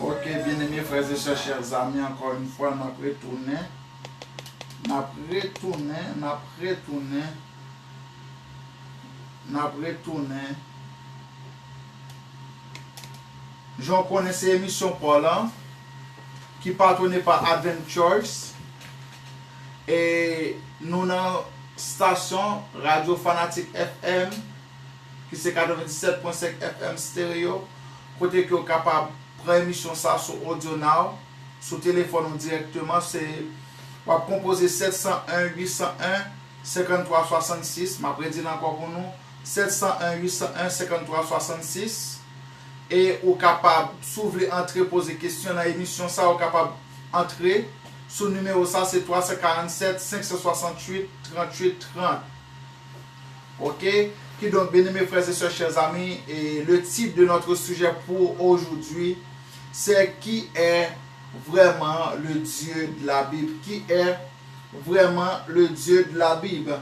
Ok, bien-aimés frères et sœurs, chers amis, encore une fois, nous retourné. J'en connais ces émissions par là, qui partonnait par Adventures. Et nous avons station Radio Fanatique FM, qui c'est 97.5 FM stéréo, côté que vous êtes capable de prendre émission ça sur Audio Now, sur téléphone directement, c'est pour composer 701 801 53 66, je vais dire encore pour nous, 701 801 53 66, et vous êtes capable, si vous voulez entrer, poser question dans l'émission, ça vous êtes capable d'entrer. Son numéro ça c'est 347 568 38 30. Ok? Qui donc, bien aimés frères et sœurs, chers amis, et le titre de notre sujet pour aujourd'hui, c'est qui est vraiment le Dieu de la Bible? Qui est vraiment le Dieu de la Bible?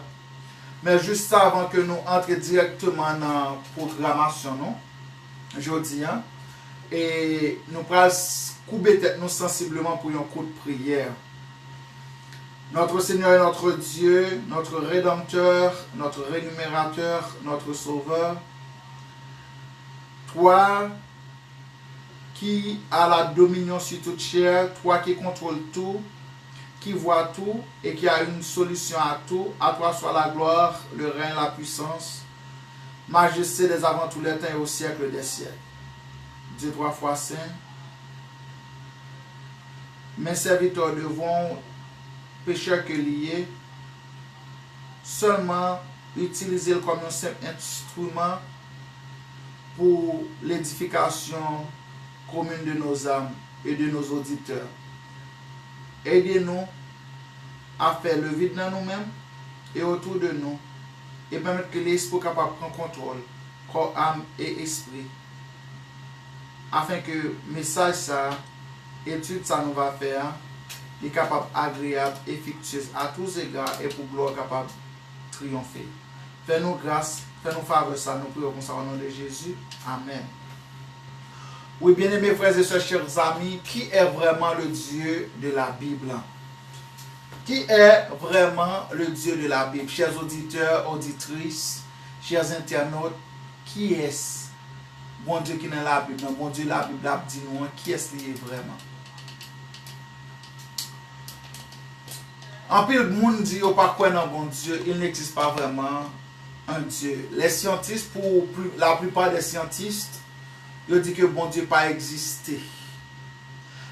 Mais juste avant que nous entrions directement dans la programmation, je dis, et nous prenons couper tête nous sensiblement pour un coup de prière. Notre Seigneur et notre Dieu, notre Rédempteur, notre Rémunérateur, notre Sauveur, toi qui as la dominion sur toute chair, toi qui contrôles tout, qui vois tout et qui a une solution à tout, à toi soit la gloire, le règne, la puissance, majesté des avant tous les temps et au siècle des siècles. Dieu trois fois saint, mes serviteurs devront, pécheurs que liés, seulement utiliser comme un simple instrument pour l'édification commune de nos âmes et de nos auditeurs. Aidez-nous à faire le vide dans nous-mêmes et autour de nous et permettre que l'esprit soit capable de prendre contrôle, corps, âme et esprit, afin que le message ça, étude ça nous va faire, est capable, agréable, effectueuse à tous égards et pour gloire capable de triompher. Fais-nous grâce, fais-nous faveur, ça nous prions comme ça au nom de Jésus. Amen. Oui, bien aimés frères et sœurs, chers amis, qui est vraiment le Dieu de la Bible? Qui est vraiment le Dieu de la Bible? Chers auditeurs, auditrices, chers internautes, qui est-ce? Bon Dieu qui est dans la Bible, bon Dieu la Bible dit nous, qui est-ce qui est vraiment? En pile monde dit au pas quoi dans bon Dieu, il n'existe pas vraiment un Dieu. Les scientifiques, pour la plupart des scientifiques, ils disent que bon Dieu pas existé.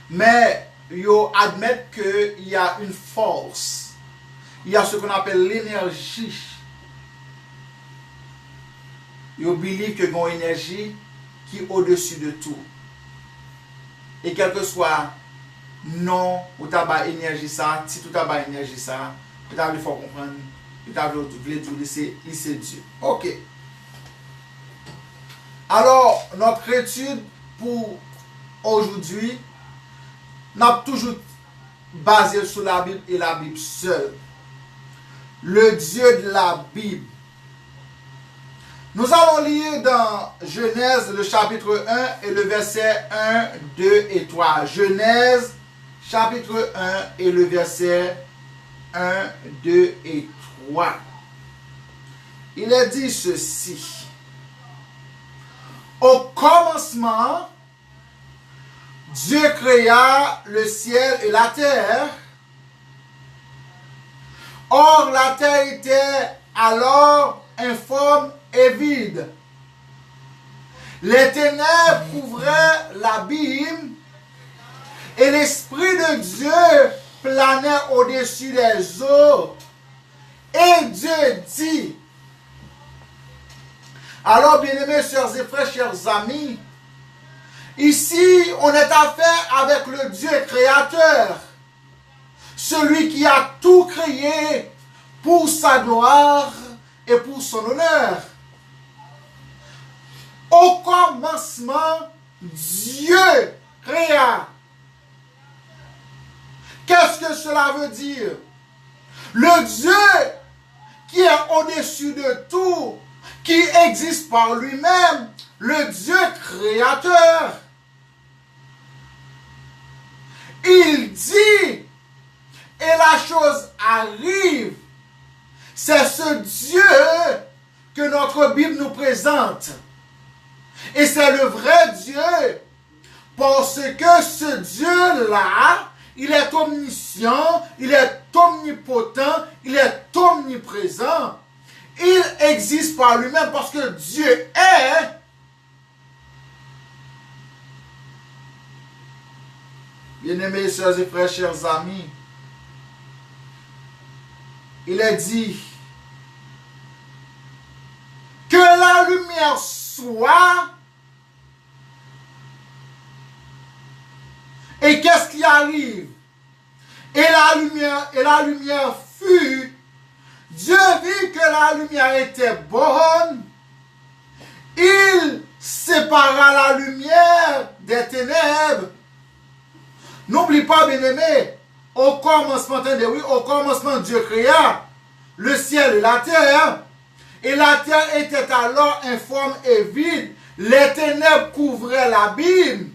Mais ils admettent qu'il y a une force. Il y a ce qu'on appelle l'énergie. Ils believent que il y a une énergie qui est au-dessus de tout. Et quel que soit non, ou t'as énergie ça, si tout t'as énergie ça, il faut comprendre, il faut c'est Dieu. Ok. Alors, notre étude pour aujourd'hui n'a toujours basé sur la Bible et la Bible seule. Le Dieu de la Bible. Nous allons lire dans Genèse le chapitre 1 et le verset 1, 2 et 3. Genèse chapitre 1 et le verset 1, 2 et 3. Il est dit ceci. Au commencement, Dieu créa le ciel et la terre. Or, la terre était alors informe et vide. Les ténèbres couvraient l'abîme et l'Esprit de Dieu planait au-dessus des eaux. Et Dieu dit, alors bien-aimés, sœurs et frères, chers amis, ici on est affaire avec le Dieu créateur, celui qui a tout créé pour sa gloire et pour son honneur. Au commencement, Dieu créa. Qu'est-ce que cela veut dire? Le Dieu qui est au-dessus de tout, qui qui existe par lui-même, le Dieu créateur. Il dit, et la chose arrive. C'est ce Dieu que notre Bible nous présente. Et c'est le vrai Dieu. Parce que ce Dieu-là, il est omniscient, il est omnipotent, il est omniprésent. Il existe par lui-même parce que Dieu est. Bien-aimés, sœurs et frères, chers amis, il est dit que la lumière soit. Et qu'est-ce qui arrive? Et la lumière fut. Dieu vit que la lumière était bonne. Il sépara la lumière des ténèbres. N'oublie pas, bien-aimé, au commencement, attendez, oui, au commencement, Dieu créa le ciel et la terre. Et la terre était alors informe et vide. Les ténèbres couvraient l'abîme.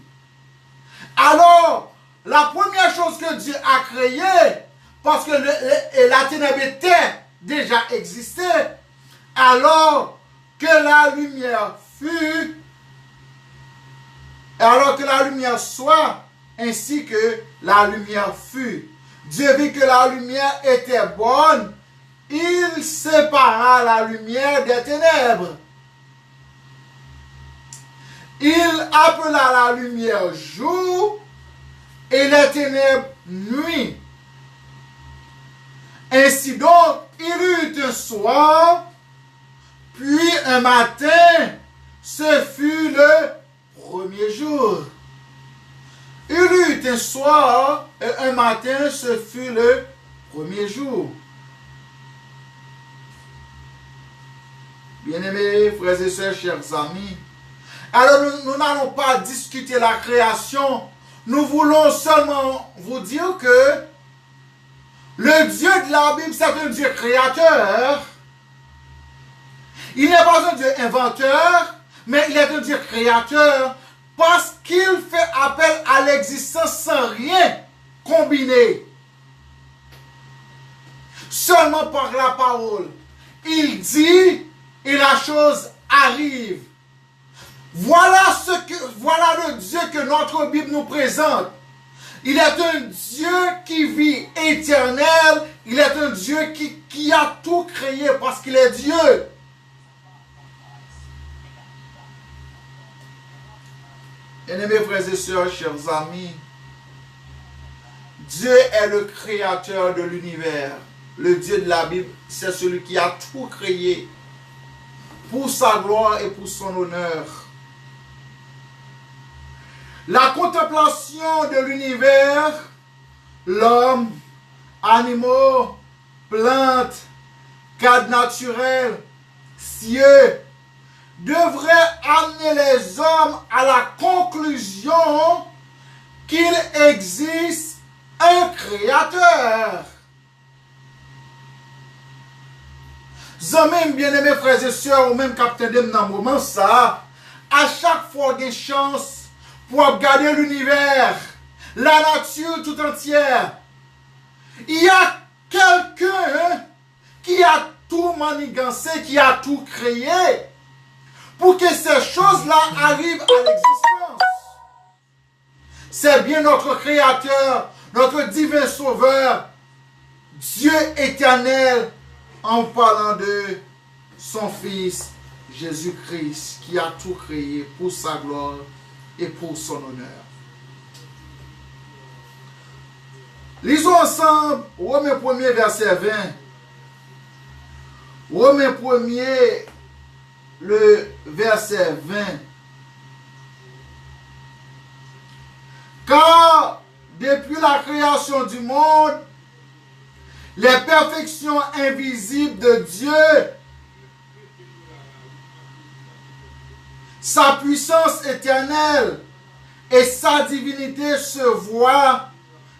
Alors, la première chose que Dieu a créée, parce que la ténèbre était déjà existée, alors que la lumière fut, alors que la lumière soit, ainsi que la lumière fut. Dieu vit que la lumière était bonne, il sépara la lumière des ténèbres. Il appela la lumière jour et les ténèbres nuit. Ainsi donc, il eut un soir, puis un matin, ce fut le premier jour. Il eut un soir et un matin, ce fut le premier jour. Bien-aimés, frères et sœurs, chers amis, alors nous n'allons pas discuter la création. Nous voulons seulement vous dire que le Dieu de la Bible, c'est un Dieu créateur. Il n'est pas un Dieu inventeur, mais il est un Dieu créateur parce qu'il fait appel à l'existence sans rien combiner. Seulement par la parole. Il dit et la chose arrive. Voilà le Dieu que notre Bible nous présente. Il est un Dieu qui vit éternel. Il est un Dieu qui a tout créé parce qu'il est Dieu. Bien-aimés frères et sœurs, chers amis, Dieu est le créateur de l'univers. Le Dieu de la Bible, c'est celui qui a tout créé pour sa gloire et pour son honneur. La contemplation de l'univers, l'homme, animaux, plantes, cadres naturels, cieux, devrait amener les hommes à la conclusion qu'il existe un créateur. Amis bien-aimés frères et sœurs, ou même capitaine dans le moment ça, à chaque fois qu'il y a une chance pour regarder l'univers, la nature tout entière, il y a quelqu'un qui a tout manigancé, qui a tout créé pour que ces choses-là arrivent à l'existence. C'est bien notre Créateur, notre divin Sauveur, Dieu éternel, en parlant de son Fils Jésus-Christ, qui a tout créé pour sa gloire et pour son honneur. Lisons ensemble Romains 1er, verset 20. Romains 1er, le verset 20. Car depuis la création du monde, les perfections invisibles de Dieu, sa puissance éternelle et sa divinité se voient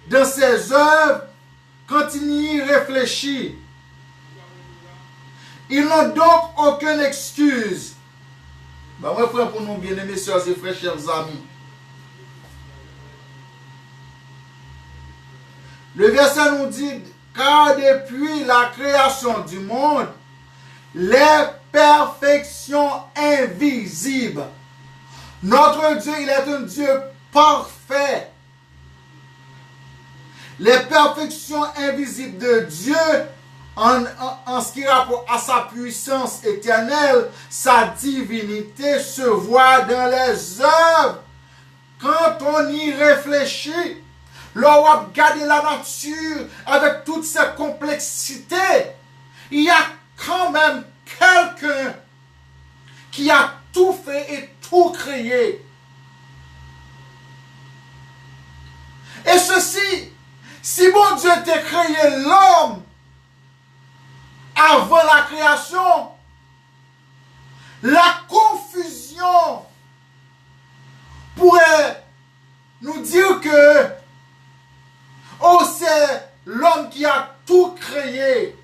dans ses œuvres quand il y réfléchit. Ils n'ont donc aucune excuse. Ben, moi, frère, pour nous, bien-aimés, sœurs et frères, chers amis. Le verset nous dit, car depuis la création du monde, les perfections invisibles. Notre Dieu, il est un Dieu parfait. Les perfections invisibles de Dieu, en ce qui rapporte à sa puissance éternelle, sa divinité se voit dans les œuvres. Quand on y réfléchit, lorsqu'on regarde la nature avec toutes ses complexités, il y a quand même quelqu'un qui a tout fait et tout créé. Et ceci, si bon Dieu t'a créé l'homme avant la création, la confusion pourrait nous dire que oh, c'est l'homme qui a tout créé.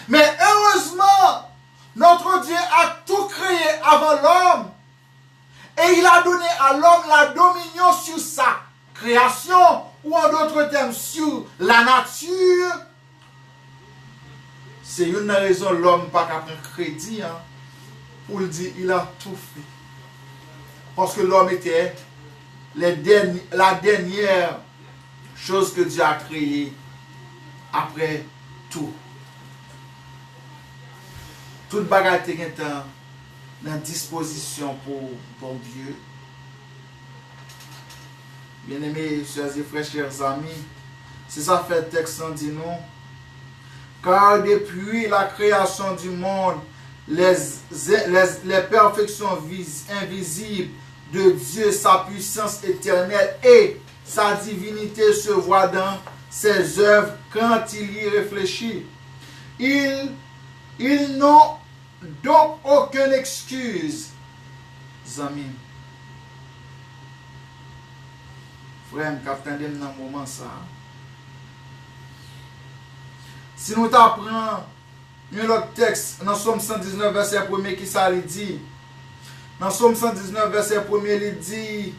Mais heureusement, notre Dieu a tout créé avant l'homme. Et il a donné à l'homme la dominion sur sa création, ou en d'autres termes, sur la nature. C'est une raison l'homme pas qu'à prendre crédit pour le dire il a tout fait. Parce que l'homme était la dernière chose que Dieu a créée après tout. Toute bagarre était dans disposition pour Dieu. Bien-aimés, chers et frères, chers amis, c'est ça fait le texte en dit nous. Car depuis la création du monde, les perfections invisibles de Dieu, sa puissance éternelle et sa divinité se voient dans ses œuvres quand il y réfléchit. Ils n'ont donc aucune excuse. Amis. Frère, je dans le moment ça. Si nous t'apprenons un autre texte, dans Somme 119, verset 1, qui ça lui dit? Dans Somme 119, verset 1, il dit: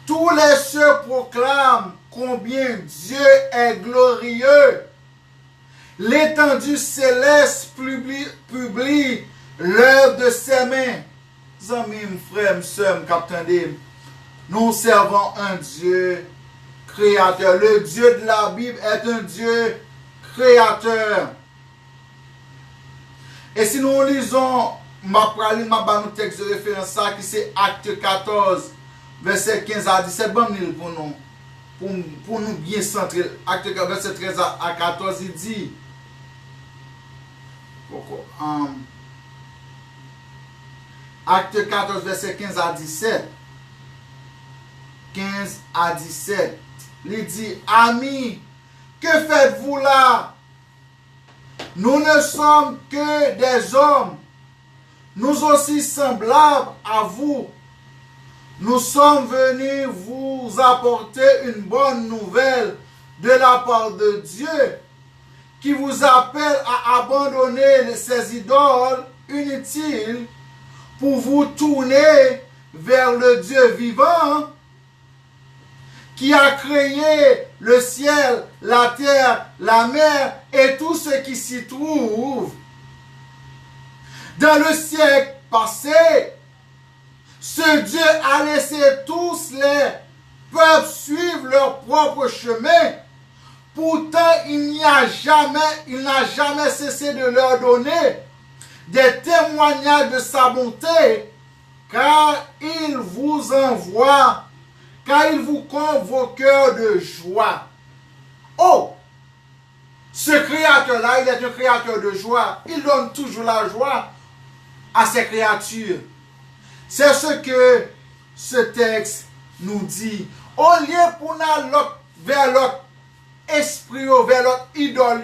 tous les cieux proclament combien Dieu est glorieux. L'étendue céleste publie l'œuvre de ses mains. Amis, frères, sœurs, capitaine, nous servons un Dieu créateur. Le Dieu de la Bible est un Dieu créateur. Et si nous lisons, ma texte de référence, qui c'est Acte 14, verset 15 à 17, bon pour nous bien centrer. Acte 14, verset 13 à 14, il dit, Acte 14, verset 15 à 17. 15 à 17. Il dit, amis, que faites-vous là? Nous ne sommes que des hommes, nous aussi semblables à vous. Nous sommes venus vous apporter une bonne nouvelle de la part de Dieu, qui vous appelle à abandonner ces idoles inutiles pour vous tourner vers le Dieu vivant, qui a créé le ciel, la terre, la mer et tout ce qui s'y trouve. Dans le siècle passé, ce Dieu a laissé tous les peuples suivre leur propre chemin. Pourtant, il n'a jamais cessé de leur donner des témoignages de sa bonté, car il vous envoie, car il vous convoqueur de joie. Oh! Ce créateur-là, il est un créateur de joie. Il donne toujours la joie à ses créatures. C'est ce que ce texte nous dit. Au lieu pour nous vers l'autre esprit, vers l'autre idole,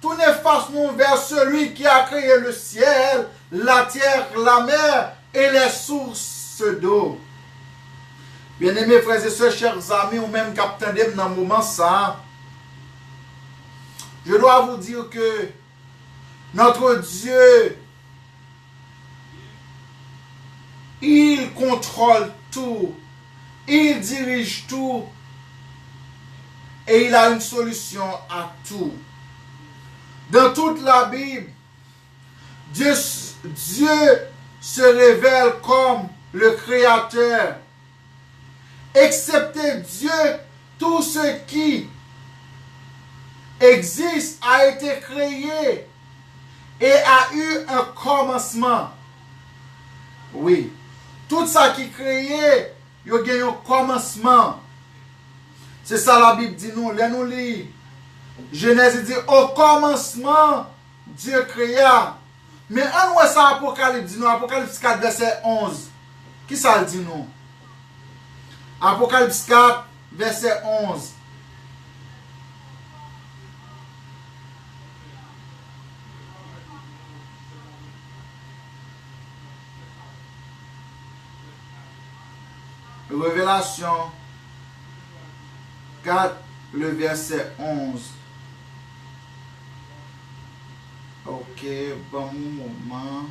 tournez face nous vers celui qui a créé le ciel, la terre, la mer et les sources d'eau. Bien-aimés frères et sœurs, chers amis, ou même capitaine dans le moment ça, je dois vous dire que notre Dieu, il contrôle tout, il dirige tout et il a une solution à tout. Dans toute la Bible, Dieu se révèle comme le Créateur. Excepté Dieu, tout ce qui existe a été créé et a eu un commencement. Oui, tout ça qui est créé, il y a eu un commencement. C'est ça la Bible dit nous, nous lit. Genèse dit, au commencement, Dieu créa. Mais on voit ça Apocalypse dit nous, Apocalypse 4, verset 11. Qui ça le dit nous? Apocalypse 4, verset 11. Révélation 4, le verset 11. Ok, bon moment.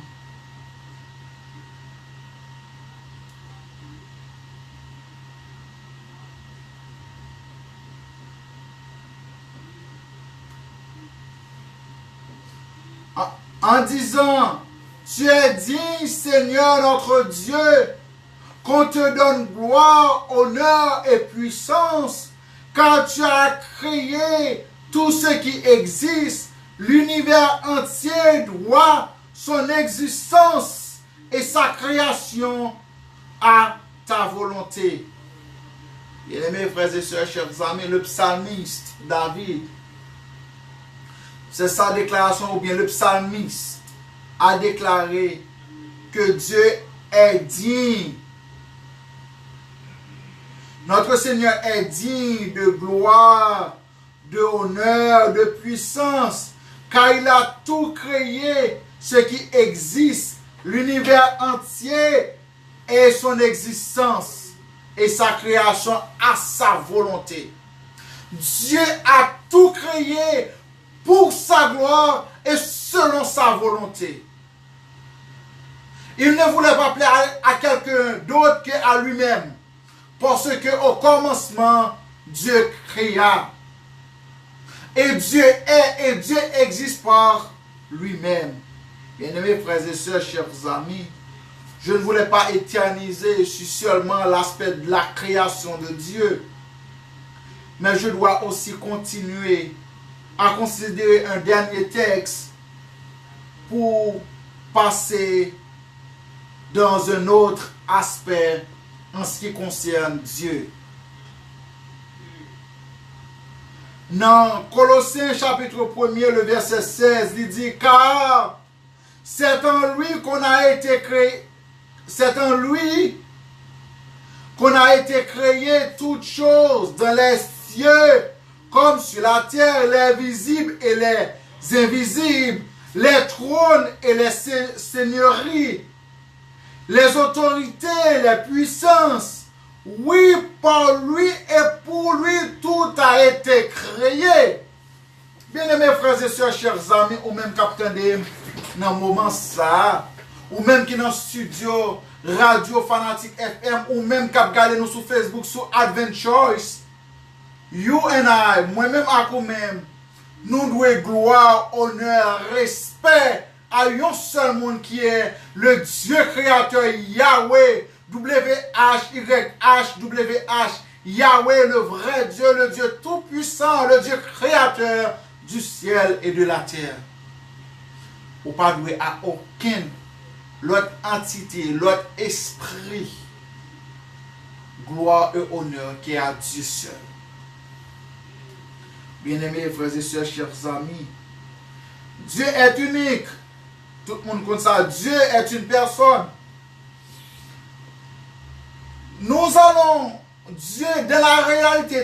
En disant, tu es digne, Seigneur notre Dieu, qu'on te donne gloire, honneur et puissance, car tu as créé tout ce qui existe. L'univers entier doit son existence et sa création à ta volonté. Bien-aimés frères et sœurs, chers amis, le psalmiste David, c'est sa déclaration, ou bien le psalmiste a déclaré que Dieu est digne. Notre Seigneur est digne de gloire, de honneur, de puissance, car il a tout créé, ce qui existe, l'univers entier et son existence et sa création à sa volonté. Dieu a tout créé pour sa gloire et selon sa volonté. Il ne voulait pas plaire à quelqu'un d'autre qu'à lui-même. Parce qu'au commencement, Dieu créa. Et Dieu est et Dieu existe par lui-même. Bien-aimés frères et sœurs, chers amis, je ne voulais pas éterniser sur seulement l'aspect de la création de Dieu. Mais je dois aussi continuer à considérer un dernier texte pour passer dans un autre aspect en ce qui concerne Dieu. Dans Colossiens chapitre 1er, le verset 16, il dit, car c'est en lui qu'on a été créé, c'est en lui qu'on a été créé toutes choses dans les cieux comme sur la terre, les visibles et les invisibles, les trônes et les seigneuries, les autorités, les puissances. Oui, par lui et pour lui, tout a été créé. Bien-aimés frères et sœurs, chers amis, ou même capitaine dans le moment ça, ou même qui dans le studio Radio Fanatique FM, ou même qui regardez nous sur Facebook, sur Advent Choice, you and I, moi-même à vous-même, nous devons gloire, honneur, respect à un seul monde qui est le Dieu créateur Yahweh, WHYHWH, Yahweh, le vrai Dieu, le Dieu tout-puissant, le Dieu créateur du ciel et de la terre. Ou pas doué à aucune l'autre entité, l'autre esprit, gloire et honneur qui est à Dieu seul. Bien-aimés frères et sœurs, chers amis, Dieu est unique. Tout le monde connaît ça. Dieu est une personne. Nous allons, Dieu, dans la réalité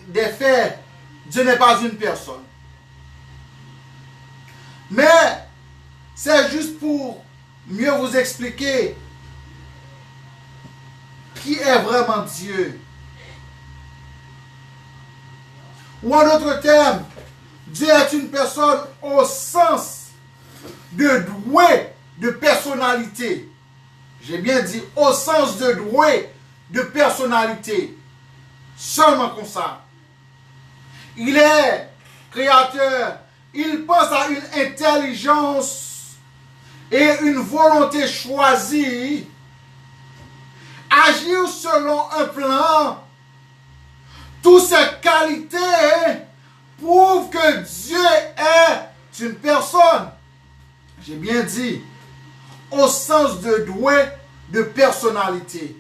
des faits, Dieu n'est pas une personne. Mais c'est juste pour mieux vous expliquer qui est vraiment Dieu. Ou en d'autres termes, Dieu est une personne au sens de doué de personnalité. J'ai bien dit au sens de doué de personnalité. Seulement comme ça. Il est créateur. Il pense à une intelligence et une volonté choisie. Agir selon un plan. Toutes ces qualités prouvent que Dieu est une personne. J'ai bien dit, au sens de doué de personnalité.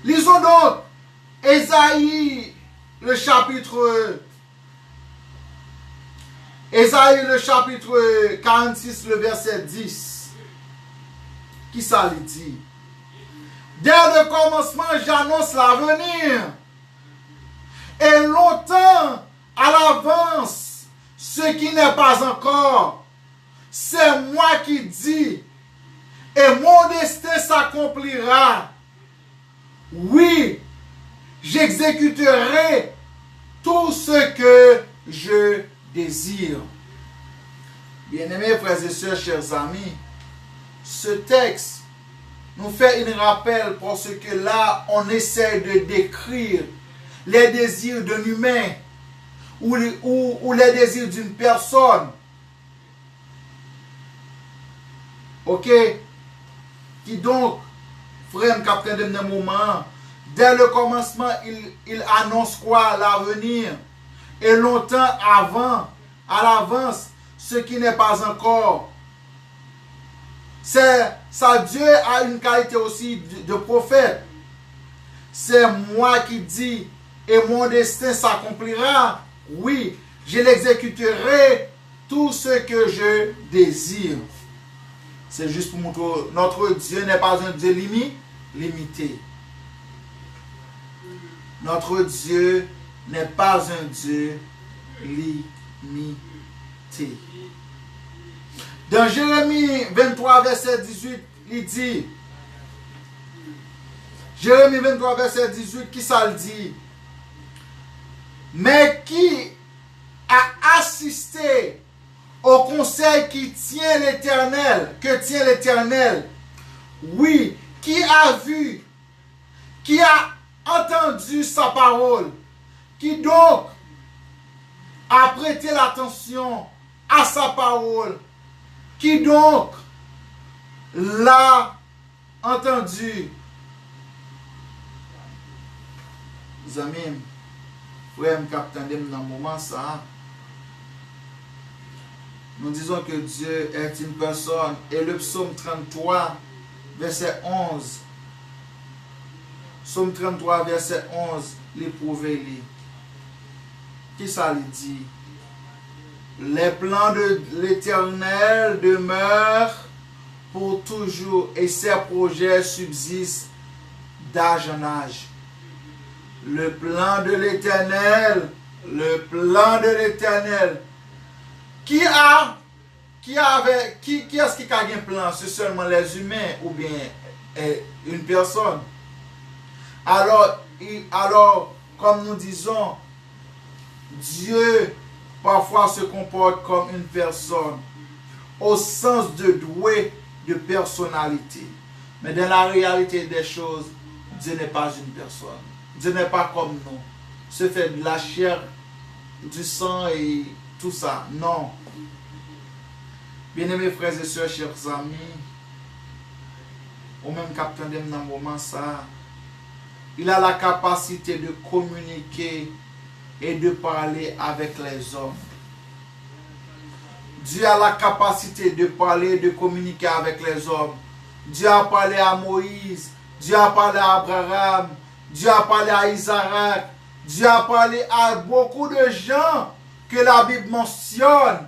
Lisons donc Ésaïe, le chapitre 46, le verset 10. Qui ça lui dit? Dès le commencement, j'annonce l'avenir. Et longtemps à l'avance, ce qui n'est pas encore, c'est moi qui dis, et mon destin s'accomplira. Oui, j'exécuterai tout ce que je désire. Bien-aimés frères et sœurs, chers amis, ce texte nous fait un rappel parce que là, on essaie de décrire les désirs d'un humain ou les désirs d'une personne. Ok? Qui donc, frère capitaine de mon moment, dès le commencement, il annonce quoi? L'avenir. Et longtemps avant, à l'avance, ce qui n'est pas encore. Ça, Dieu a une qualité aussi de prophète. C'est moi qui dis, et mon destin s'accomplira. Oui, je l'exécuterai tout ce que je désire. C'est juste pour montrer, notre Dieu n'est pas un Dieu limité. Notre Dieu n'est pas un Dieu limité. Dans Jérémie 23, verset 18, il dit, Jérémie 23, verset 18, qui ça le dit? Mais qui a assisté au conseil que tient l'Éternel? Oui, qui a vu, qui a entendu sa parole, qui donc a prêté l'attention à sa parole, qui donc l'a entendu. Les amis, frère capitaine dans le moment ça, nous disons que Dieu est une personne. Et le psaume 33, verset 11. Psaume 33, verset 11, l'éprouvé-les. Qui ça lui dit? Les plans de l'Éternel demeurent pour toujours et ses projets subsistent d'âge en âge. Le plan de l'Éternel, qui est-ce qui a un plan? C'est seulement les humains ou bien une personne? Alors, comme nous disons, Dieu parfois se comporte comme une personne au sens de doué de personnalité. Mais dans la réalité des choses, Dieu n'est pas une personne. Dieu n'est pas comme nous. Se fait de la chair, du sang et tout ça. Non. Bien-aimés frères et sœurs, chers amis, ou même capitaine dans le moment ça, il a la capacité de communiquer et de parler avec les hommes. Dieu a la capacité de parler, de communiquer avec les hommes. Dieu a parlé à Moïse, Dieu a parlé à Abraham, Dieu a parlé à Isaac, Dieu a parlé à beaucoup de gens que la Bible mentionne.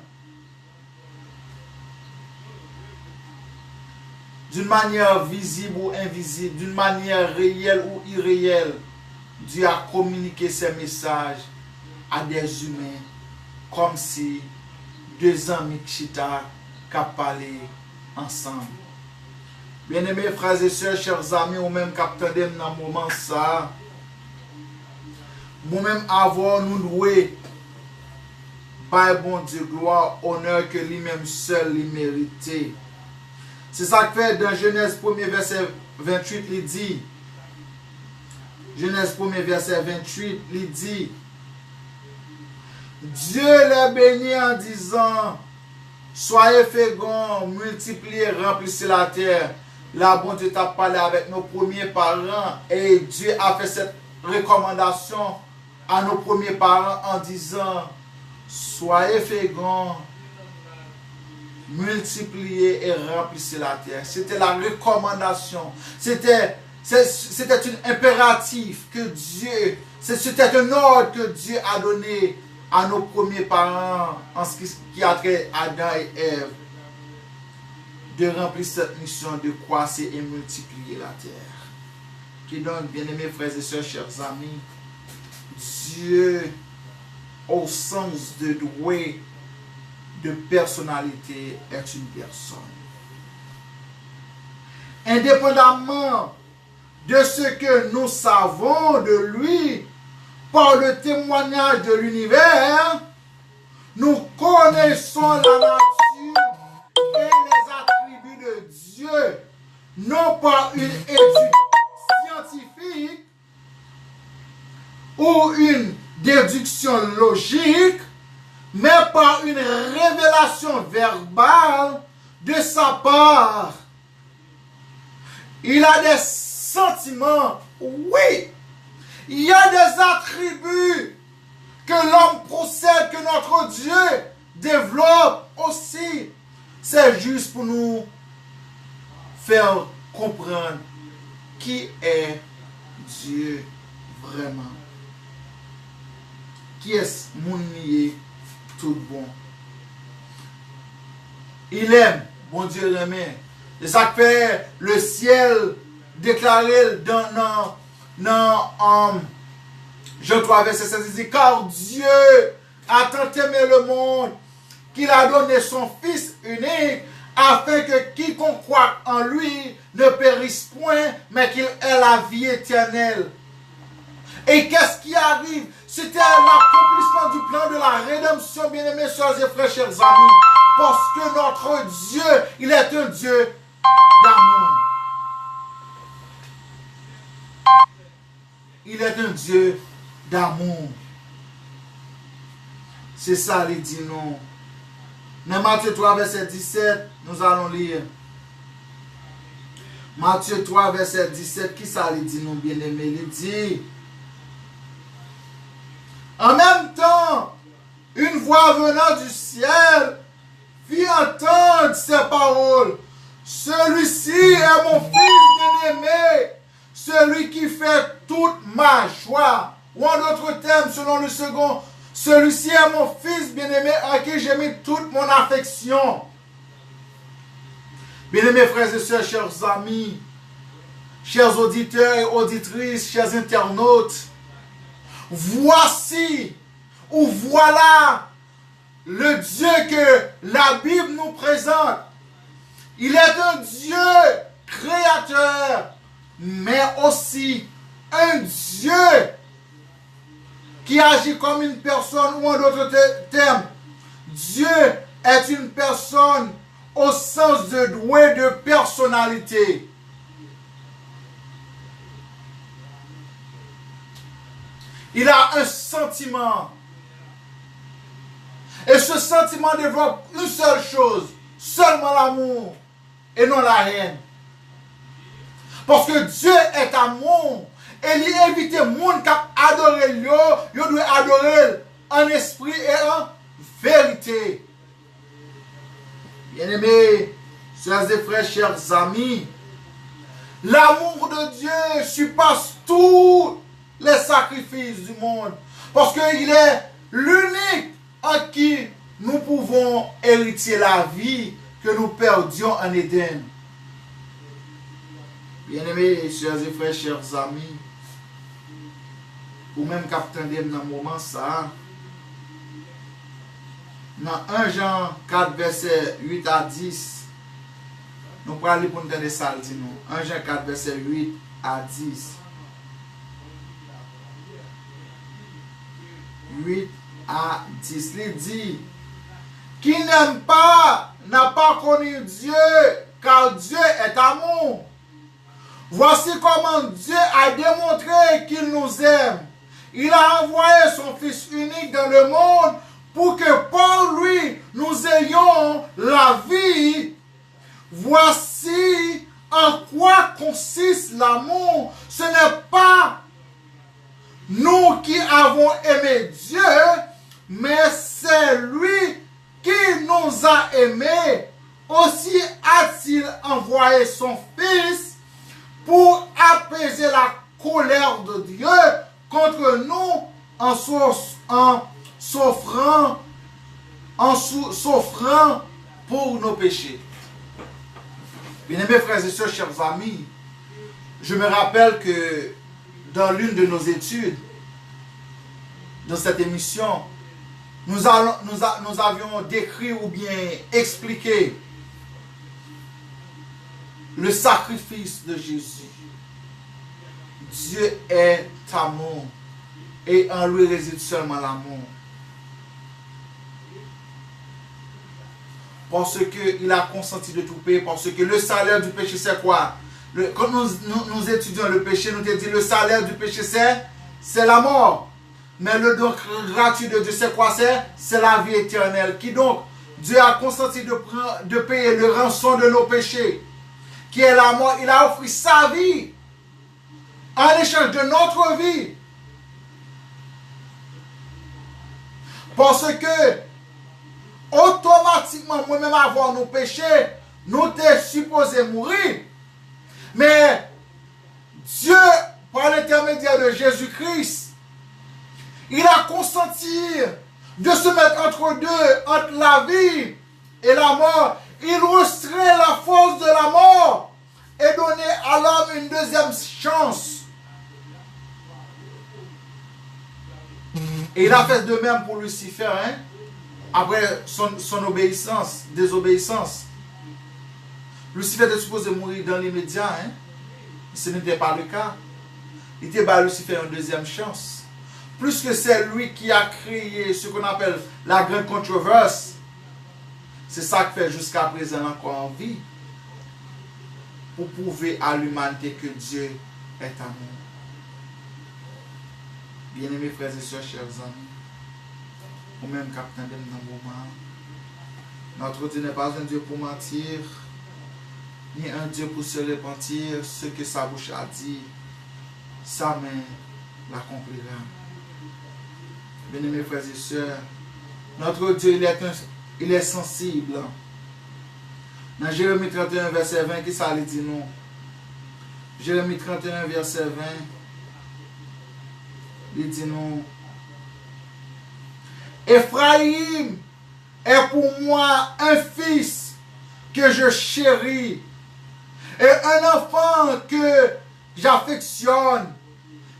D'une manière visible ou invisible, d'une manière réelle ou irréelle, Dieu a communiqué ses messages à des humains comme si deux amis qui parlé ensemble. Bien-aimés frères et sœurs, chers amis, ou même capitaine dans le moment ça, nous-mêmes avons nous loué bail bon Dieu gloire, honneur que lui-même seul lui méritait. C'est ça que fait dans Genèse 1er verset 28, il dit, Genèse 1er verset 28, il dit, Dieu les bénit en disant, soyez féconds, multipliez, remplissez la terre. Là, bon Dieu t'a parlé avec nos premiers parents et Dieu a fait cette recommandation à nos premiers parents en disant, soyez féconds, multipliez et remplissez la terre. C'était la recommandation. C'était un impératif que Dieu, c'était un ordre que Dieu a donné à nos premiers parents en ce qui a trait à Adam et Ève, de remplir cette mission de croître et multiplier la terre. Qui donc, bien-aimés frères et sœurs, chers amis, Dieu, au sens de doué de personnalité, est une personne. Indépendamment de ce que nous savons de lui, par le témoignage de l'univers, nous connaissons la nature et les attributs de Dieu, non par une étude scientifique ou une déduction logique, mais par une révélation verbale de sa part. Il a des sentiments, oui. Il y a des attributs que l'homme possède, que notre Dieu développe aussi. C'est juste pour nous faire comprendre qui est Dieu vraiment. Qui est mon nier tout bon. Il aime, bon Dieu aimé. Et ça fait le ciel déclaré dans Jean 3 verset 16, il dit, car Dieu a tant aimé le monde qu'il a donné son Fils unique afin que quiconque croit en lui ne périsse point, mais qu'il ait la vie éternelle. Et qu'est-ce qui arrive? C'était l'accomplissement du plan de la rédemption, bien-aimés sœurs et frères, chers amis. Parce que notre Dieu, il est un Dieu d'amour. Il est un Dieu d'amour. C'est ça, il dit non. Dans Matthieu 3, verset 17, nous allons lire. Matthieu 3, verset 17, qui ça, il dit non, bien-aimé? Il dit, en même temps, une voix venant du ciel fit entendre ces paroles. Celui-ci est mon Fils bien-aimé, celui qui fait toute ma joie. Ou en d'autres termes, selon le second, celui-ci est mon Fils bien-aimé à qui j'ai mis toute mon affection. Bien-aimés frères et sœurs, chers amis, chers auditeurs et auditrices, chers internautes, voici ou voilà le Dieu que la Bible nous présente. Il est un Dieu créateur, mais aussi un Dieu qui agit comme une personne, ou en d'autres termes, Dieu est une personne au sens de doué de personnalité. Il a un sentiment. Et ce sentiment développe une seule chose, seulement l'amour et non la haine. Parce que Dieu est amour. Et il invite les gens qui adorent lui, ils doivent adorer en esprit et en vérité. Bien-aimés, chers et frères, chers amis, l'amour de Dieu surpasse tous les sacrifices du monde. Parce qu'il est l'unique en qui nous pouvons hériter la vie que nous perdions en Éden. Bien-aimés, chers et frères, chers amis, ou même qu'attendez dans le moment ça, dans 1 Jean 4, verset 8 à 10, nous pourrons aller pour nous entendre ça, dit nous. 1 Jean 4, verset 8 à 10. 8 à 10. Il dit, qui n'aime pas n'a pas connu Dieu, car Dieu est amour. Voici comment Dieu a démontré qu'il nous aime. Il a envoyé son Fils unique dans le monde pour que par lui nous ayons la vie. Voici en quoi consiste l'amour. Ce n'est pas nous qui avons aimé Dieu, mais c'est lui qui nous a aimés. Aussi a-t-il envoyé son Fils pour apaiser la colère de Dieu contre nous en s'offrant pour nos péchés. Bien-aimés frères et sœurs, chers amis, je me rappelle que dans l'une de nos études, dans cette émission, nous avions décrit ou bien expliqué le sacrifice de Jésus. Dieu est amour et en lui réside seulement l'amour. Parce qu'il a consenti de tout payer, parce que le salaire du péché c'est quoi? Quand nous étudions le péché, nous te dit le salaire du péché c'est la mort. Mais le don gratuit de Dieu c'est quoi? C'est la vie éternelle. Qui donc? Dieu a consenti de payer le rançon de nos péchés, qui est la mort. Il a offert sa vie en échange de notre vie. Parce que automatiquement, moi-même avoir nos péchés, nous sommes supposés mourir. Mais Dieu, par l'intermédiaire de Jésus-Christ, il a consenti de se mettre entre deux, entre la vie et la mort. Il restreint la force de la mort et donner à l'homme une deuxième chance. Et il a fait de même pour Lucifer, hein? Après son désobéissance. Lucifer était supposé mourir dans l'immédiat, hein? Ce n'était pas le cas. Il était à Lucifer une deuxième chance. Plus que c'est lui qui a créé ce qu'on appelle la grande controverse. C'est ça qui fait jusqu'à présent encore en vie. Pour prouver à l'humanité que Dieu est amour. Bien-aimés frères et sœurs, chers amis, ou même capitaine de moment, notre Dieu n'est pas un Dieu pour mentir, ni un Dieu pour se repentir. Ce que sa bouche a dit, sa main l'accomplira. Bien-aimés frères et sœurs, notre Dieu, il est sensible. Dans Jérémie 31, verset 20, qui ça dit nous? Jérémie 31, verset 20, il dit nous, Ephraïm est pour moi un fils que je chéris et un enfant que j'affectionne.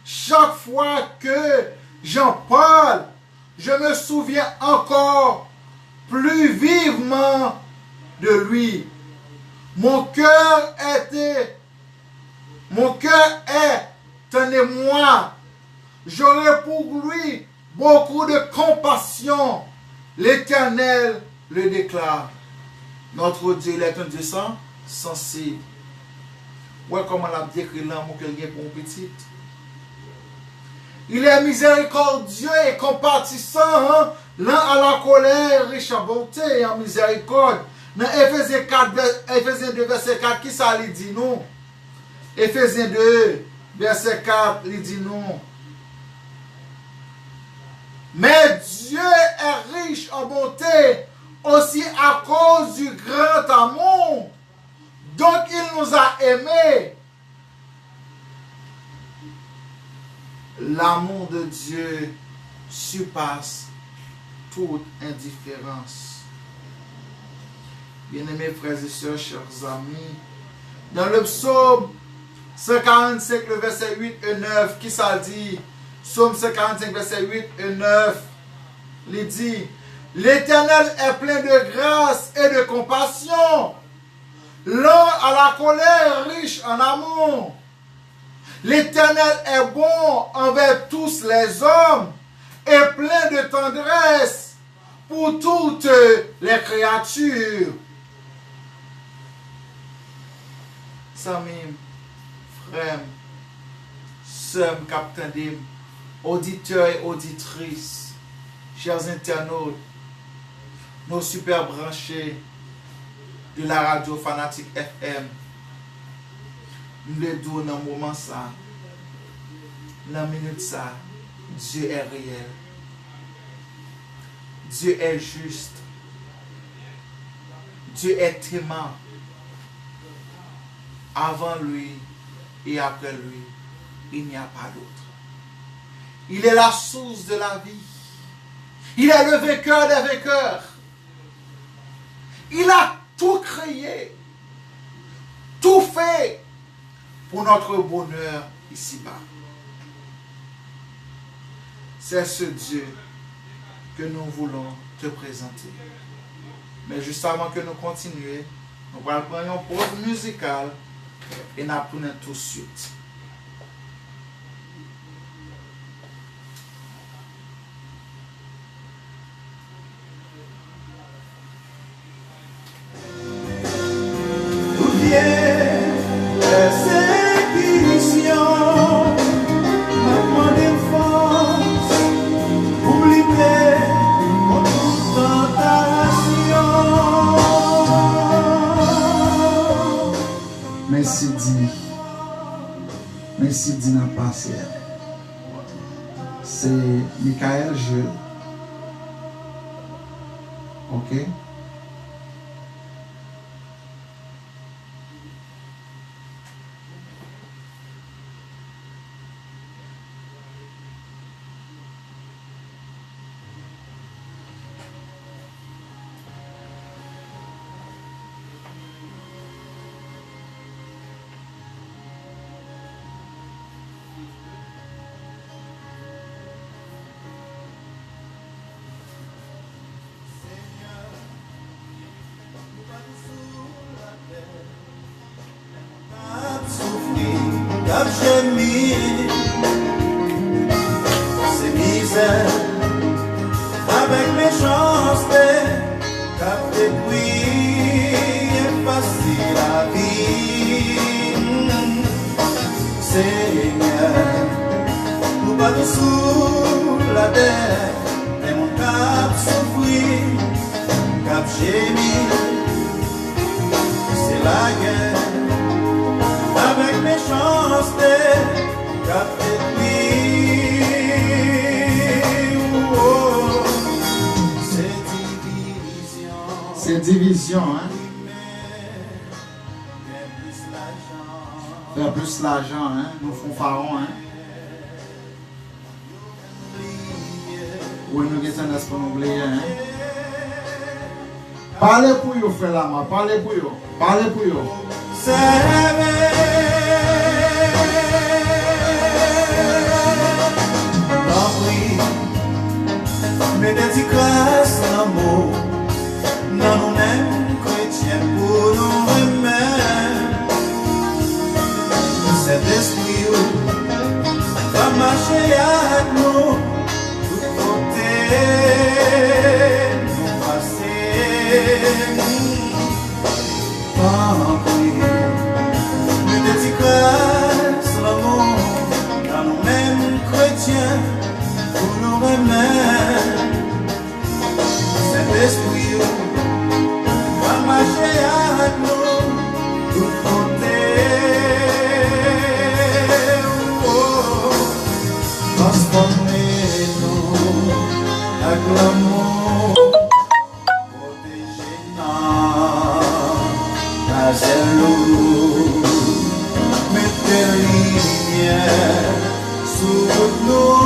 Chaque fois que j'en parle, je me souviens encore plus vivement de lui. Mon cœur est tenez-moi. J'aurai pour lui beaucoup de compassion. L'Éternel le déclare. Notre Dieu, il est un Dieu sensible. Ouais, comment on a décrit l'amour qu'il y a pour un petit. Il est miséricordieux et compatissant, hein? Lent à la colère, riche en bonté et en miséricorde. Dans Éphésiens 2, verset 4, qui ça lui dit nous? Éphésiens 2, verset 4, il dit nous. Mais Dieu est riche en bonté, aussi à cause du grand amour dont il nous a aimés. L'amour de Dieu surpasse toute indifférence. Bien-aimés frères et sœurs, chers amis, dans le psaume 145, le verset 8 et 9, qui ça dit? Psaume 145, verset 8 et 9, il dit, l'Éternel est plein de grâce et de compassion, lent à la colère, riche en amour. L'Éternel est bon envers tous les hommes et plein de tendresse pour toutes les créatures. Samim, frères, sœurs, capitaine, auditeurs et auditrices, chers internautes, nos super branchés de la radio Fanatique FM, nous les donnons dans le moment ça, dans la minute ça, Dieu est réel. Dieu est juste. Dieu est aimant. Avant lui et après lui, il n'y a pas d'autre. Il est la source de la vie. Il est le vainqueur des vainqueurs. Il a tout créé, tout fait pour notre bonheur ici-bas. C'est ce Dieu que nous voulons te présenter. Mais juste avant que nous continuions, nous allons prendre une pause musicale et nous allons tout de suite. Merci Dina Passé. C'est Michael Jules. Ok? C'est division, hein? Faire plus l'argent, hein? Nous fanfarons, hein? Oui, nous sommes pour nous oublier, hein? Parlez pour vous, frère Lama, parlez pour vous, parlez pour vous. Mais des grâces l'amour, non on aime chrétien pour nous remettre. Cet esprit va marcher avec nous, tout côté, nous passer. Mais des grâces l'amour, non on aime chrétien pour nous remettre. L'esprit va marcher avec nous, tout côté. Transformez-nous avec l'amour, protégez-nous, gazelle-nous, mettez lumière sur nous,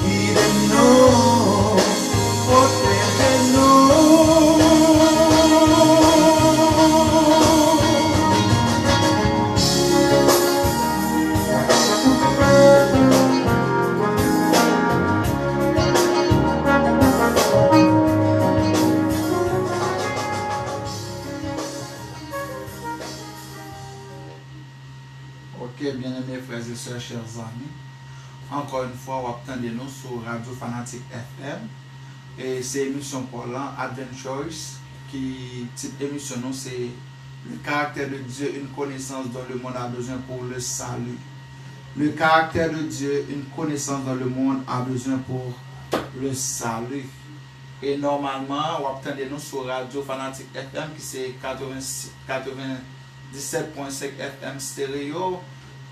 guidez-nous. Ok, bien-aimés frères et sœurs, chers amis, encore une fois, vous attendez nous sur Radio Fanatique FM. Et c'est émission Parlant Adventures qui type émission nous c'est le caractère de Dieu, une connaissance dont le monde a besoin pour le salut. Le caractère de Dieu, une connaissance dont le monde a besoin pour le salut. Et normalement, vous attendez nous sur Radio Fanatique FM qui c'est 97.5 FM stéréo.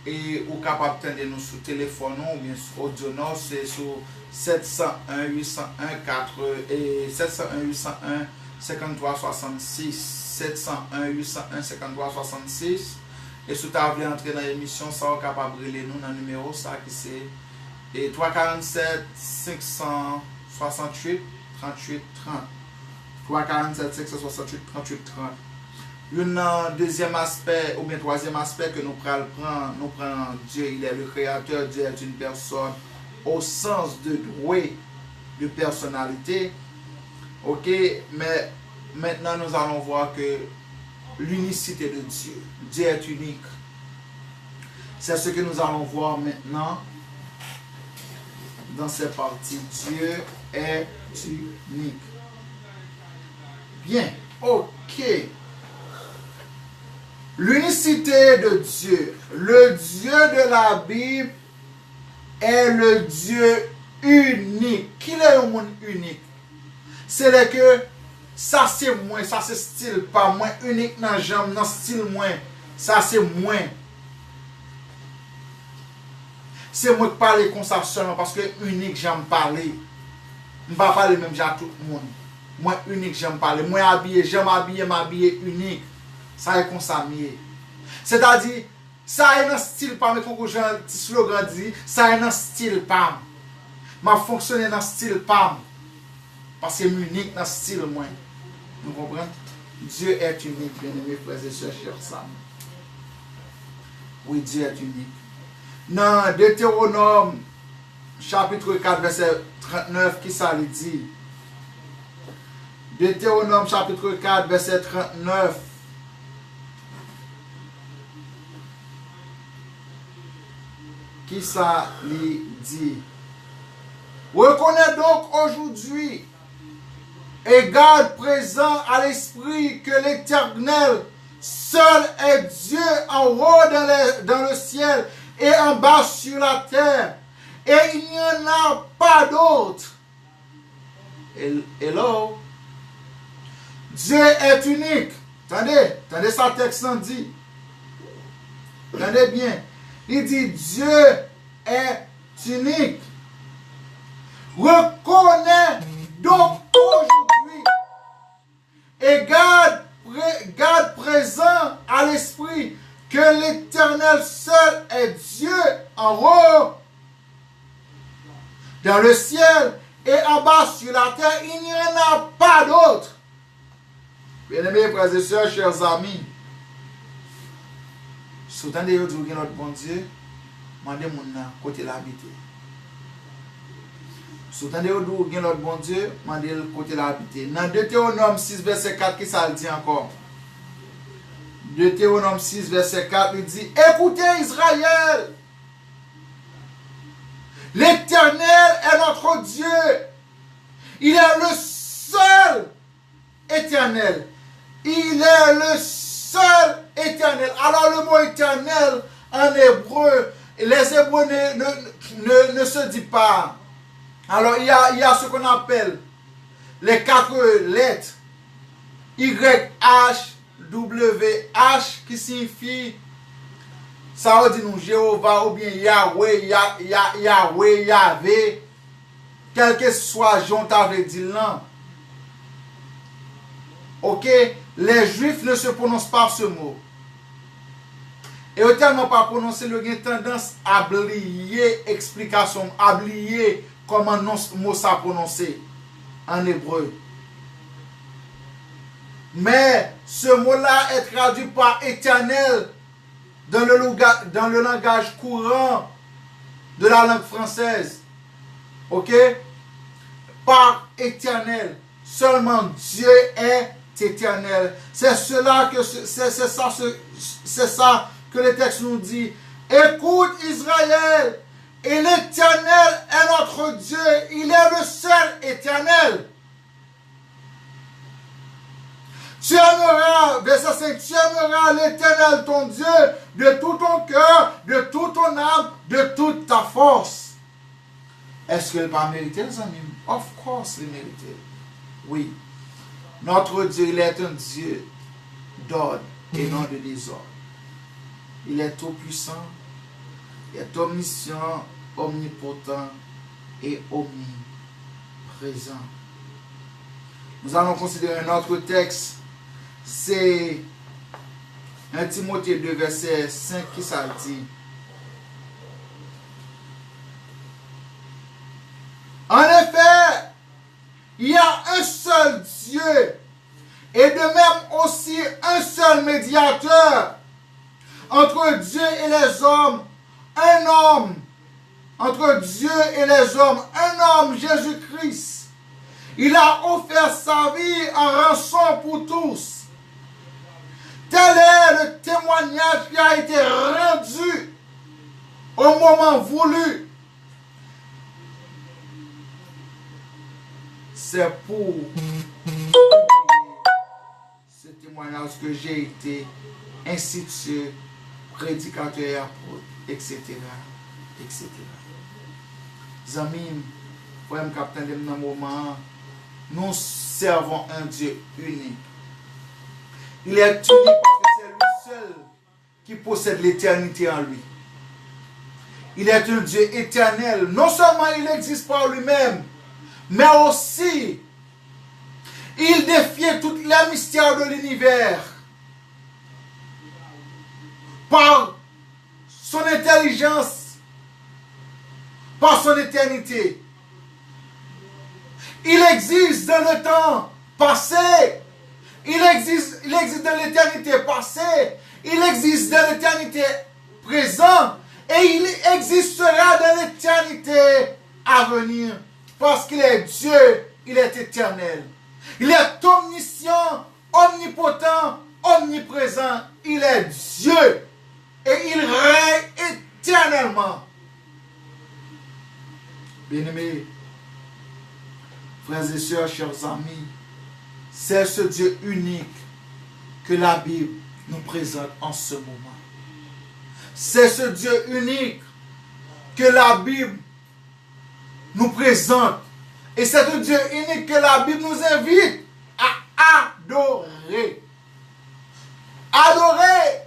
Et vous capable de nous sur téléphone ou bien sur audio, c'est sur 701 801 4 et 701 801 53 66 701 801 53 66. Et si vous voulez entrer dans l'émission, ça vous capable de nous dans le numéro ça qui c'est 347 568 38 30 347 568 38 30. Un deuxième aspect ou bien troisième aspect que nous prenons Dieu, il est le créateur, Dieu est une personne au sens de doué de personnalité. Ok, mais maintenant nous allons voir que l'unicité de Dieu, Dieu est unique. C'est ce que nous allons voir maintenant dans cette partie. Dieu est unique. Bien, ok. L'unicité de Dieu, le Dieu de la Bible est le Dieu unique. Qui est le monde unique? C'est que ça c'est moins, ça c'est style pas moins unique dans jambe, dans style moins. Ça c'est moins. C'est moi qui parle comme ça seulement parce que unique j'aime parler. Je ne vais pas parler même à tout le monde. Moi unique j'aime parler. Moi habillé, j'aime m'habiller unique. Ça est comme ça mieux. C'est-à-dire, ça est dans style pas, mais quand j'ai un petit slogan dit, ça est dans style pas. M'a fonctionné dans style pas. Parce que c'est unique dans style moins. Vous comprenez? Dieu est unique, bien aimés frères et sœurs, chers Sam. Oui, Dieu est unique. Dans Deutéronome, chapitre 4, verset 39, qui ça lui dit? Deutéronome, chapitre 4, verset 39. Qui ça lui dit? Reconnais donc aujourd'hui et garde présent à l'esprit que l'Éternel seul est Dieu en haut dans le ciel et en bas sur la terre. Et il n'y en a pas d'autre. Hello? Dieu est unique. Attendez ça texte en dit. Attendez bien. Il dit Dieu est unique. Reconnais donc aujourd'hui et garde présent à l'esprit que l'Éternel seul est Dieu en haut dans le ciel et en bas sur la terre. Il n'y en a pas d'autre. Bien-aimés frères et sœurs, chers amis, si vous entendez notre bon Dieu, demandez mon côté l'habiter. Si vous entendez notre bon Dieu, demandez le côté l'habiter. Dans Deutéronome 6, verset 4, qui ça le dit encore? Deutéronome 6, verset 4, il dit: écoutez Israël, l'Éternel est notre Dieu. Il est le seul éternel. Il est le seul éternel. Alors le mot éternel en hébreu, les Hébreux ne se dit pas. Alors il y a ce qu'on appelle les 4 lettres YHWH qui signifie, ça veut dire nous Jéhovah ou bien Yahweh, Yahweh, Yahvé, quel que soit Jean t'avait dit là. Ok, les Juifs ne se prononcent pas ce mot. Et au tellement pas prononcer, le gain tendance à oublier explication, à oublier comment non mot ça prononcé en hébreu. Mais ce mot-là est traduit par éternel dans le langage courant de la langue française. Ok? Par éternel. Seulement Dieu est éternel. C'est ça que le texte nous dit. Écoute Israël, Et l'Éternel est notre Dieu. Il est le seul éternel. Tu aimeras, verset 5, tu aimeras l'Éternel ton Dieu de tout ton cœur, de toute ton âme, de toute ta force. Est-ce qu'il pas mérité, les amis? Of course, il mérite. Oui. Notre Dieu, il est un Dieu d'ordre et non de désordre. Il est tout puissant, il est omniscient, omnipotent et omniprésent. Nous allons considérer un autre texte. C'est 1 Timothée 2, verset 5 qui ça dit. En effet, il y a un seul Dieu et de même aussi un seul médiateur entre Dieu et les hommes, un homme, entre Dieu et les hommes, un homme, Jésus-Christ. Il a offert sa vie en rançon pour tous. Tel est le témoignage qui a été rendu au moment voulu. C'est pour ce témoignage que j'ai été institué, prédicateur, apôtre, etc. etc. Amis, pour me capter dans un moment, nous servons un Dieu unique. Il est unique parce que c'est lui seul qui possède l'éternité en lui. Il est un Dieu éternel. Non seulement il existe par lui-même, mais aussi il défiait tous les mystères de l'univers par son intelligence, par son éternité. Il existe dans le temps passé. Il existe dans l'éternité passée. Il existe dans l'éternité présente. Et il existera dans l'éternité à venir. Parce qu'il est Dieu, il est éternel. Il est omniscient, omnipotent, omniprésent. Il est Dieu. Et il règne éternellement. Bien-aimés, frères et sœurs, chers amis, c'est ce Dieu unique que la Bible nous présente en ce moment. C'est ce Dieu unique que la Bible nous présente. Et c'est un Dieu unique que la Bible nous invite à adorer. Adorer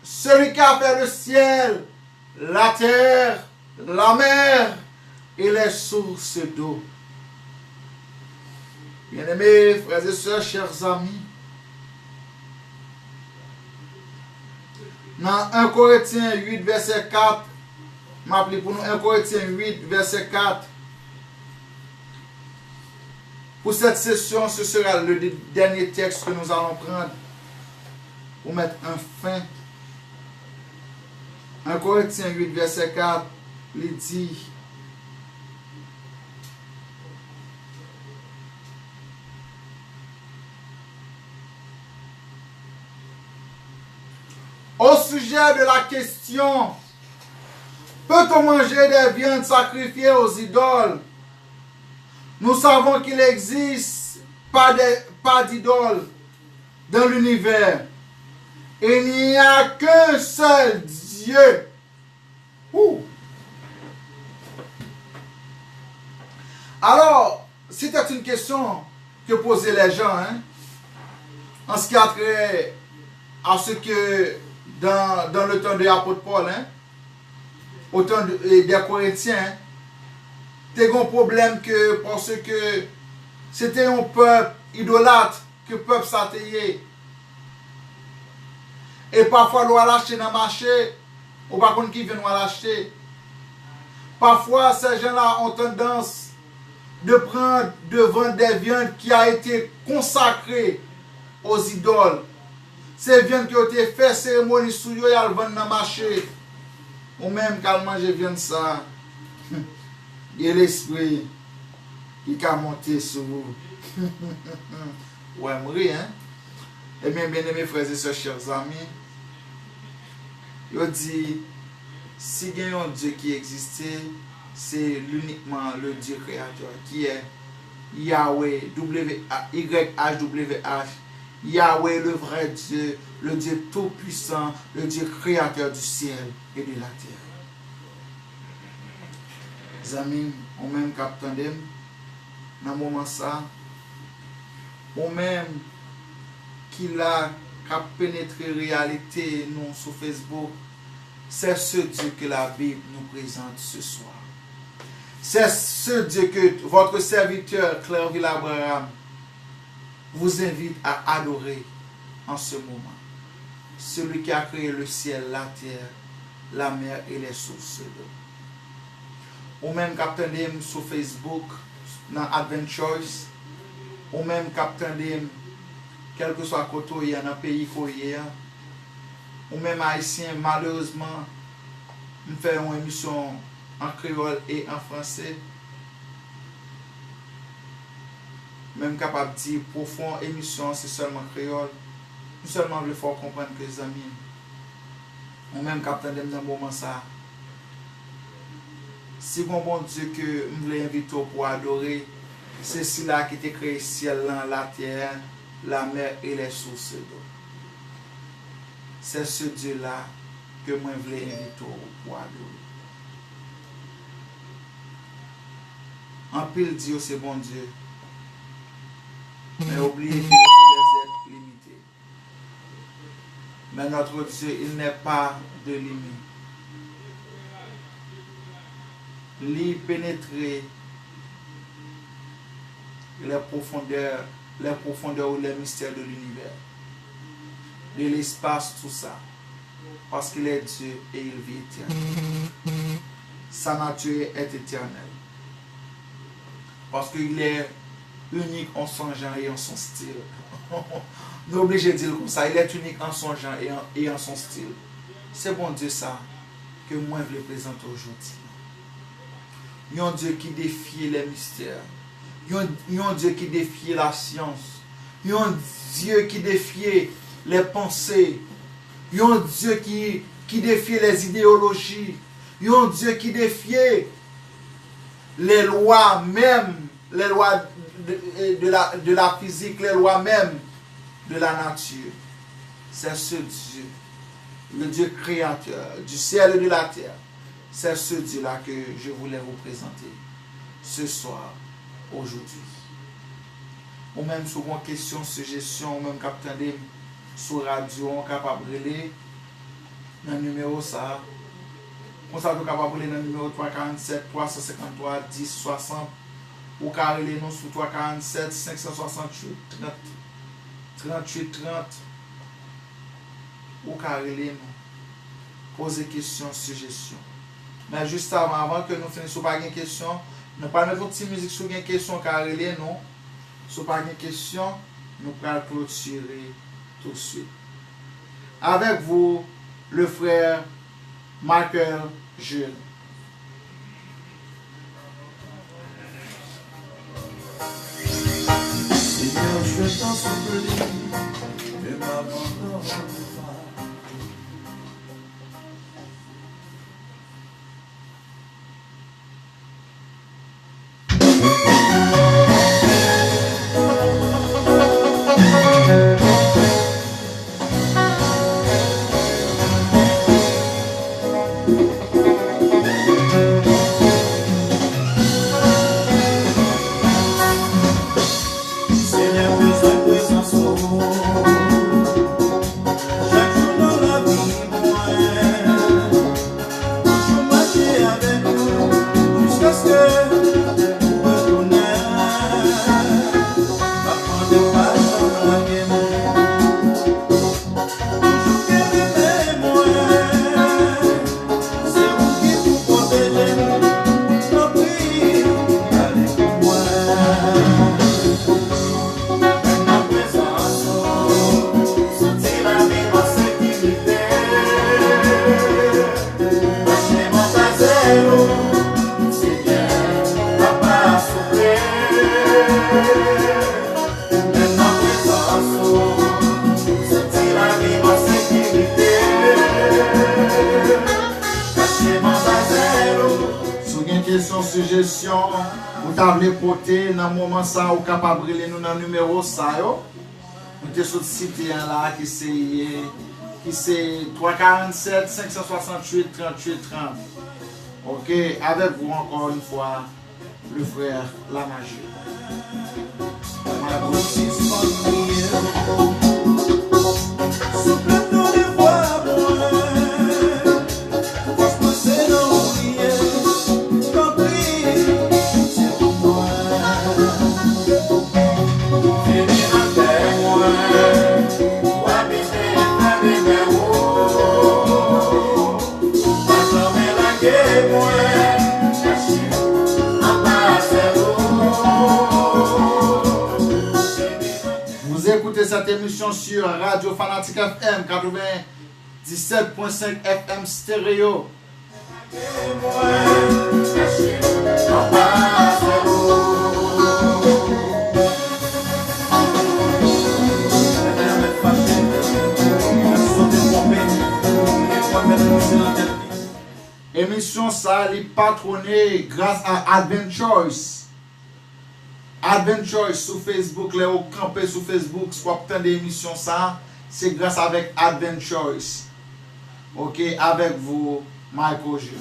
celui qui a fait le ciel, la terre, la mer et les sources d'eau. Bien-aimés, frères et sœurs, chers amis, dans 1 Corinthiens 8, verset 4, m'appelez pour nous 1 Corinthiens 8, verset 4. Pour cette session, ce sera le dernier texte que nous allons prendre pour mettre un fin. 1 Corinthiens 8, verset 4, il dit: au sujet de la question, peut-on manger des viandes sacrifiées aux idoles? Nous savons qu'il n'existe pas d'idoles dans l'univers. Il n'y a qu'un seul Dieu. Alors, c'était une question que posaient les gens, en ce qui a trait à ce que dans le temps de l'apôtre Paul, au temps des Corinthiens, c'était un problème que parce que c'était un peuple idolâtre que le peuple s'atteignait. Et parfois, l'on a l'acheter dans le marché, ou par contre qui vient l'acheter. Parfois, ces gens-là ont tendance de vendre des viandes qui ont été consacrées aux idoles. Ces viandes qui ont été faites cérémonie sous eux, elles vendent dans le marché. Ou même quand manger viande ça, il y a l'esprit qui a monté sur vous. Ouais, mourir, hein? Et bien, bien aimés frères et sœurs, chers amis, il dit, si il y a un Dieu qui existait, c'est l'uniquement le Dieu créateur qui est Yahweh, YHWH, Yahweh le vrai Dieu, le Dieu tout-puissant, le Dieu créateur du ciel et de la terre. Amis, on même captain dem, dans le moment ça, on même qui l'a pénétré réalité nous sur Facebook, c'est ce Dieu que la Bible nous présente ce soir. C'est ce Dieu que votre serviteur Claire Ville-Abraham vous invite à adorer en ce moment. Celui qui a créé le ciel, la terre, la mer et les sources d'eau. Ou même Captain Dem sur Facebook, dans Adventures, ou même Captain Dem, quel que soit côté il y a dans le pays coréen, ou même haïtien, malheureusement, nous faisons une émission en créole et en français. Même capable de dire profond émission, c'est seulement créole. Nous seulement voulons faire comprendre que les amis, ou même Captain Dem dans le moment ça. Si bon Dieu que nous voulons inviter pour adorer, c'est celui-là qui t'a créé le ciel, la terre, la mer et les sources d'eau. C'est ce Dieu-là que moi je voulais inviter pour adorer. En pile Dieu, c'est bon Dieu. Mais oubliez que c'est des êtres limités. Mais notre Dieu, il n'est pas de limite. Lui pénétrer les profondeurs ou les mystères de l'univers, de l'espace, tout ça. Parce qu'il est Dieu et il vit éternel. Sa nature est éternelle. Parce qu'il est unique en son genre et en son style. Nous obligés de dire comme ça. Il est unique en son genre et en son style. C'est bon Dieu ça que moi je le présente aujourd'hui. Il y a un Dieu qui défie les mystères. Il y a un Dieu qui défie la science. Il y a un Dieu qui défie les pensées. Il y a un Dieu qui défie les idéologies. Il y a un Dieu qui défie les lois même, les lois de la physique, les lois même de la nature. C'est ce Dieu, le Dieu créateur du ciel et de la terre. C'est ce Dieu-là que je voulais vous présenter ce soir, aujourd'hui. Ou même sur une question, suggestion, ou même Captain Dem sur radio, on est capable de relayer dans le numéro ça. On est capable de relayer dans le numéro 347 353 10 60. Ou relayer nous sur 347 568 30 38 30. Ou relayer nous. Poser questions, suggestions. Mais juste avant que nous finissions par une question, nous pas mettre une petite musique sur une question carrelée, non. Sur pas une question, nous allons clôturer tout de suite. Avec vous, le frère Michael Jules. Seigneur, je t'en supplie, ne m'abandonne pas. suggestion ou t'avez porter dans moment ça ou capable briller nous dans numéro ça yo. Nous te sur cité là qui c'est 347 568 38 30. OK, avec vous encore une fois le frère La Magie. Écoutez cette émission sur Radio Fanatique FM 97.5 FM stéréo. Émission ça est patronnée grâce à Advent Choice. Advent Choice sur Facebook, les au campé sur Facebook, soit plein d'émissions ça, c'est grâce avec Advent Choice. OK, avec vous, Michael Jules.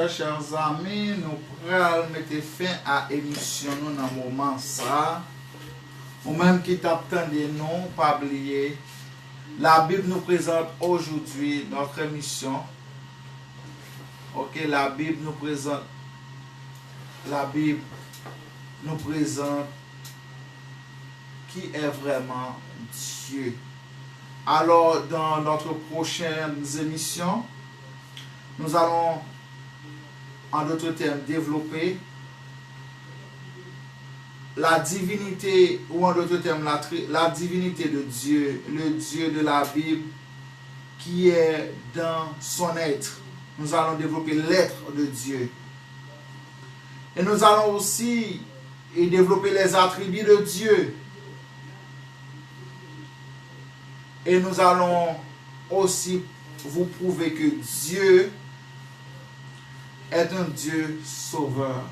Chers amis, nous pourrons mettre fin à l'émission dans le moment ça. Ou même qui t'attendez, non, pas oublier. La Bible nous présente aujourd'hui notre émission. OK, la Bible nous présente qui est vraiment Dieu. Alors, dans notre prochaine émission, nous allons en d'autres termes, développer la divinité, ou en d'autres termes, la divinité de Dieu, le Dieu de la Bible, qui est dans son être. Nous allons développer l'être de Dieu. Et nous allons aussi développer les attributs de Dieu. Et nous allons aussi vous prouver que Dieu est un Dieu sauveur.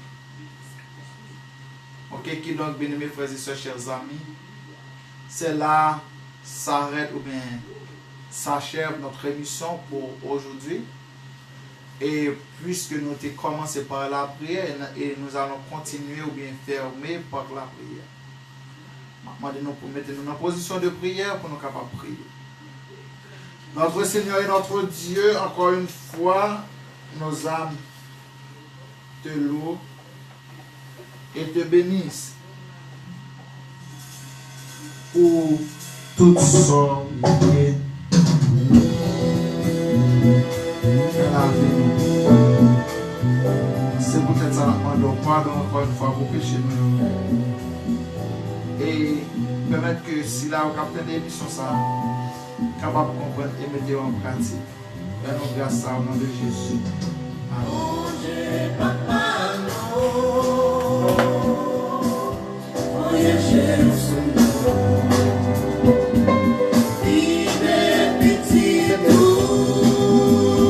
Ok, qui donc, bien aimés frères et sœurs, chers amis, c'est là s'arrête ou bien s'achève notre émission pour aujourd'hui. Et puisque nous avons commencé par la prière et nous allons continuer ou bien fermer par la prière. Maintenant, nous mettons-nous en position de prière pour nous capables de prier. Notre Seigneur et notre Dieu, encore une fois, nos âmes te louent et te bénissent pour toute son bien dans la vie. C'est peut-être ça, on doit pardon encore une fois pour pécher nous. Et permettre que si là au capitaine d'émission ça, capable de comprendre et mettre en pratique. Et nous grâce à au nom de Jésus. Amen.